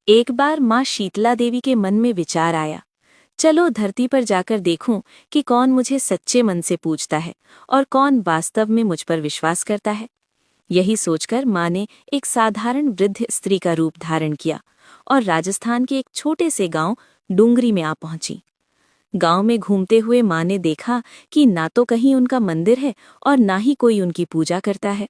एक बार माँ शीतला देवी के मन में विचार आया, चलो धरती पर जाकर देखूं कि कौन मुझे सच्चे मन से पूजता है और कौन वास्तव में मुझ पर विश्वास करता है। यही सोचकर माँ ने एक साधारण वृद्ध स्त्री का रूप धारण किया और राजस्थान के एक छोटे से गांव डूंगरी में आ पहुंची। गांव में घूमते हुए माँ ने देखा कि ना तो कहीं उनका मंदिर है और ना ही कोई उनकी पूजा करता है।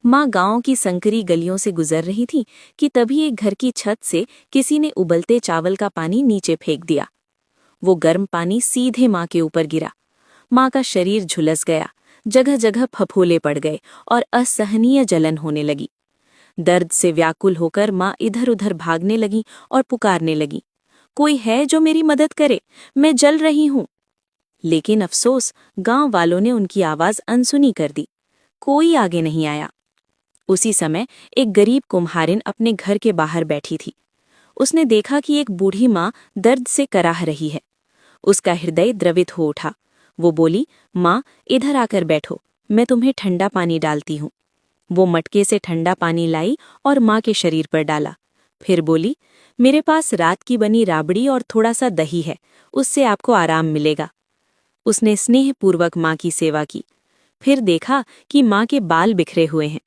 माँ गांव की संकरी गलियों से गुजर रही थी कि तभी एक घर की छत से किसी ने उबलते चावल का पानी नीचे फेंक दिया। वो गर्म पानी सीधे माँ के ऊपर गिरा। माँ का शरीर झुलस गया, जगह जगह फफोले पड़ गए और असहनीय जलन होने लगी। दर्द से व्याकुल होकर माँ इधर उधर भागने लगी और पुकारने लगी, कोई है जो मेरी मदद करे, मैं जल रही हूं। लेकिन अफसोस, गांव वालों ने उनकी आवाज अनसुनी कर दी। कोई आगे नहीं आया। उसी समय एक गरीब कुम्हारिन अपने घर के बाहर बैठी थी। उसने देखा कि एक बूढ़ी माँ दर्द से कराह रही है। उसका हृदय द्रवित हो उठा। वो बोली, माँ इधर आकर बैठो, मैं तुम्हें ठंडा पानी डालती हूँ। वो मटके से ठंडा पानी लाई और माँ के शरीर पर डाला। फिर बोली, मेरे पास रात की बनी राबड़ी और थोड़ा सा दही है, उससे आपको आराम मिलेगा। उसने स्नेहपूर्वक माँ की सेवा की। फिर देखा कि माँ के बाल बिखरे हुए हैं।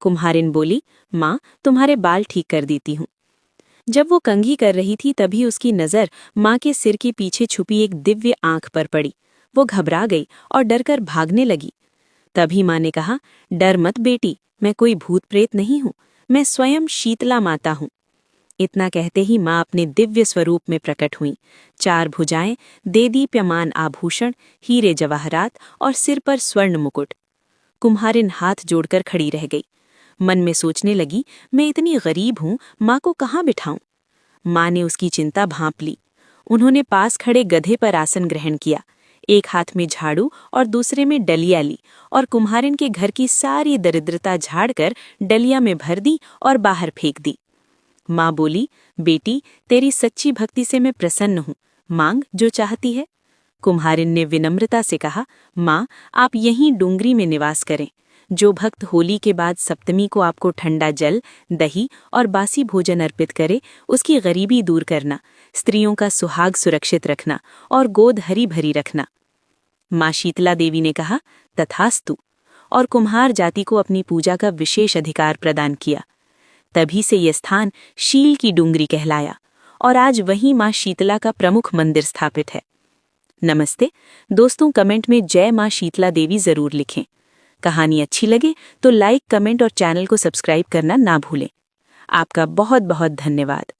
कुम्हारिन बोली, माँ तुम्हारे बाल ठीक कर देती हूँ। जब वो कंघी कर रही थी तभी उसकी नज़र माँ के सिर के पीछे छुपी एक दिव्य आंख पर पड़ी। वो घबरा गई और डरकर भागने लगी। तभी माँ ने कहा, डर मत बेटी, मैं कोई भूत प्रेत नहीं हूँ, मैं स्वयं शीतला माता हूँ। इतना कहते ही माँ अपने दिव्य स्वरूप में प्रकट हुई। 4 भुजाएं, देदीप्यमान आभूषण, हीरे जवाहरात और सिर पर स्वर्ण मुकुट। कुम्हारिन हाथ जोड़कर खड़ी रह गई। मन में सोचने लगी, मैं इतनी गरीब हूँ, माँ को कहाँ बिठाऊं। माँ ने उसकी चिंता भांप ली। उन्होंने पास खड़े गधे पर आसन ग्रहण किया। एक हाथ में झाड़ू और दूसरे में डलिया ली और कुम्हारिन के घर की सारी दरिद्रता झाड़कर डलिया में भर दी और बाहर फेंक दी। माँ बोली, बेटी तेरी सच्ची भक्ति से मैं प्रसन्न हूँ, मांग जो चाहती है। कुम्हारिन ने विनम्रता से कहा, माँ आप यहीं डूंगरी में निवास करें। जो भक्त होली के बाद सप्तमी को आपको ठंडा जल, दही और बासी भोजन अर्पित करे, उसकी गरीबी दूर करना, स्त्रियों का सुहाग सुरक्षित रखना और गोद हरी भरी रखना। माँ शीतला देवी ने कहा, तथास्तु, और कुम्हार जाति को अपनी पूजा का विशेष अधिकार प्रदान किया। तभी से यह स्थान शील की डूंगरी कहलाया और आज वहीं माँ शीतला का प्रमुख मंदिर स्थापित है। नमस्ते दोस्तों, कमेंट में जय माँ शीतला देवी जरूर लिखें। कहानी अच्छी लगे तो लाइक, कमेंट और चैनल को सब्सक्राइब करना ना भूलें। आपका बहुत बहुत धन्यवाद।